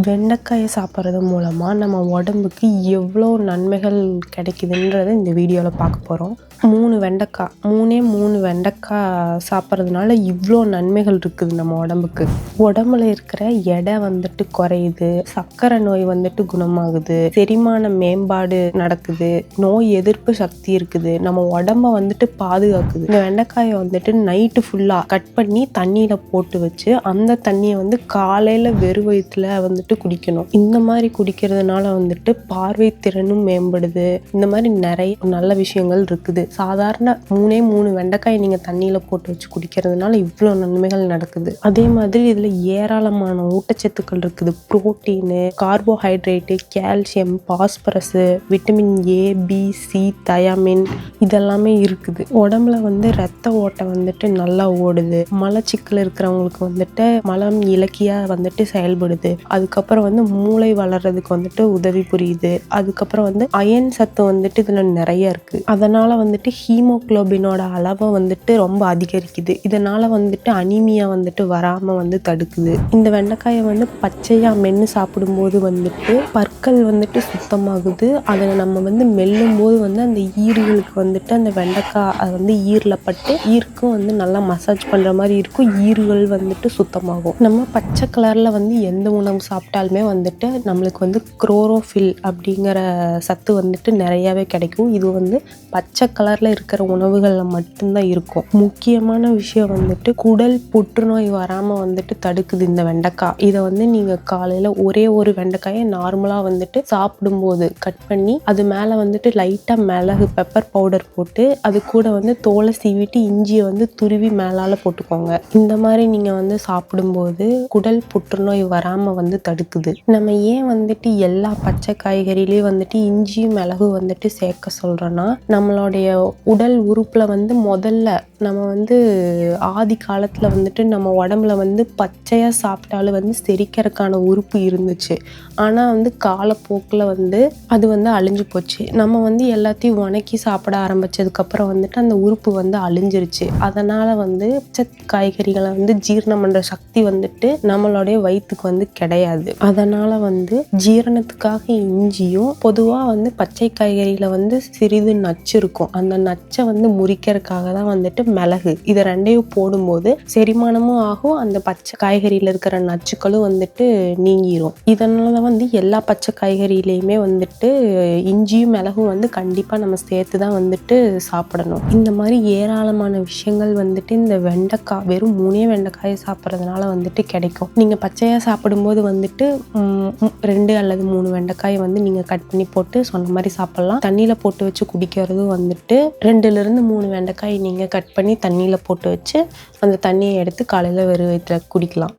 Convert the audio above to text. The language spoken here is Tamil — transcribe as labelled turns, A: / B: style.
A: வெண்டைக்காயை சாப்பிட்றது மூலமாக நம்ம உடம்புக்கு எவ்வளோ நன்மைகள் கிடைக்குதுன்றதை இந்த வீடியோவில் பார்க்க போகிறோம். 3 வெண்டைக்காய் சாப்பிட்றதுனால இவ்வளோ நன்மைகள் இருக்குது நம்ம உடம்புக்கு. உடம்புல இருக்கிற எடை குறையுது, சர்க்கரை நோய் குணமாகுது, செரிமான மேம்பாடு நடக்குது, நோய் எதிர்ப்பு சக்தி இருக்குது, நம்ம உடம்ப பாதுகாக்குது. இந்த வெண்டைக்காயை நைட்டு ஃபுல்லாக கட் பண்ணி தண்ணியில் போட்டு வச்சு அந்த தண்ணியை காலையில் வெறும் வயிற்றுல குடிக்கணும். இந்த மாதிரி குடிக்கிறதுனால பார்வை திறனும் மேம்படுது. இந்த மாதிரி நிறைய நல்ல விஷயங்கள் இருக்குது. சாதாரண 3 வெண்டைக்காய் நீங்க தண்ணியில போட்டு வச்சு குடிக்கிறதுனால இவ்வளவு நன்மைகள் நடக்குது. அதே மாதிரி இதுல ஏராளமான ஊட்டச்சத்துக்கள் இருக்குது. Protein, carbohydrate, calcium, phosphorus, vitamin A, B, C, thiamine இதெல்லாமே இருக்குது. உடம்புல ரத்த ஓட்டம் நல்லா ஓடுது. மலச்சிக்கல் இருக்கிறவங்களுக்கு மலம் இலக்கியா செயல்படுது. அதுக்கப்புறம் மூளை வளர்றதுக்கு உதவி புரியுது. அதுக்கப்புறம் அயன் சத்து இதுல நிறைய இருக்கு. அதனால ஹீமோகுளோபினோட அளவை ரொம்ப அதிகரிக்குது. இதனால அனீமியா வராம தடுக்குது. இந்த வெண்டைக்காயை பச்சையா மென்னு சாப்பிடும்போது பற்கள் சுத்தமாகுது. அதை நம்ம மெல்லும் போது அந்த ஈறுகளுக்கு அந்த வெண்டைக்காய் அது ஈரல பட்டு ஈருக்கும் நல்லா மசாஜ் பண்ற மாதிரி இருக்கும். ஈறுகள் சுத்தமாகும். நம்ம பச்சை கலர்ல எந்த உணவு சாப்பிட்டாலுமே நம்மளுக்கு குளோரோஃபில் அப்படிங்கிற சத்து நிறையவே கிடைக்கும். இது பச்சை கலர்ல இருக்கிற உணவுகள்ல மட்டும்தான் இருக்கும். முக்கியமான விஷயம் குடல் புற்றுநோய் வராம தடுக்குது இந்த வெண்டைக்காய். இதை நீங்க காலையில ஒரே ஒரு வெண்டைக்காயை நார்மலா சாப்பிடும்போது கட் பண்ணி அது மேல லைட்டா மிளகு பெப்பர் பவுடர் போட்டு அது கூட தோலை சீவிட்டு இஞ்சியை துருவி மேலால போட்டுக்கோங்க. இந்த மாதிரி நீங்க சாப்பிடும்போது குடல் புற்றுநோய் வராம தடுக்குது. நம்ம ஏன் எல்லா பச்சை காய்கறிலையும் இஞ்சியும் மிளகு சேர்க்க சொல்றோம்னா, நம்மளுடைய உடல் உறுப்புல முதல்ல நம்ம ஆதி காலத்துல நம்ம உடம்புல பச்சையா சாப்பிட்டாலும் செரிக்கிறதுக்கான உறுப்பு இருந்துச்சு. ஆனா காலப்போக்குல அது அழிஞ்சு போச்சு. நம்ம எல்லாத்தையும் உணக்கி சாப்பிட ஆரம்பிச்சதுக்கு அப்புறம் அந்த உறுப்பு அழிஞ்சிருச்சு. அதனால பச்சை காய்கறிகளை ஜீரணம் பண்ற சக்தி நம்மளுடைய வயிற்றுக்கு கிடையாது. அதனால ஜீரணத்துக்காக இஞ்சியும், பொதுவா பச்சை காய்கறியில சிறிது நச்சு இருக்கும். அந்த நச்சை முறிக்கிறதுக்காக தான் மிளகு. இதை ரெண்டையும் போடும்போது செரிமானமும் ஆகும். அந்த பச்சை காய்கறியில இருக்கிற நச்சுக்களும் நீங்கிரும். இதனால எல்லா பச்சை காய்கறியிலையுமே இஞ்சியும் மிளகும் கண்டிப்பா நம்ம சேர்த்துதான் சாப்பிடணும். இந்த மாதிரி ஏராளமான விஷயங்கள் இந்த வெண்டைக்காய் வெறும் 3 வெண்டைக்காயை சாப்பிட்றதுனால கிடைக்கும். நீங்க பச்சையா சாப்பிடும்போது 2 அல்லது 3 வெண்டைக்காயை நீங்க கட் பண்ணி போட்டு சொன்ன மாதிரி சாப்பிடலாம். தண்ணியில போட்டு வச்சு குடிக்கிறது 2லிருந்து 3 வெண்டைக்காய் நீங்க கட் பண்ணி தண்ணியில போட்டு வச்சு அந்த தண்ணியை எடுத்து காலையில வெறும் வயிற்றுல குடிக்கலாம்.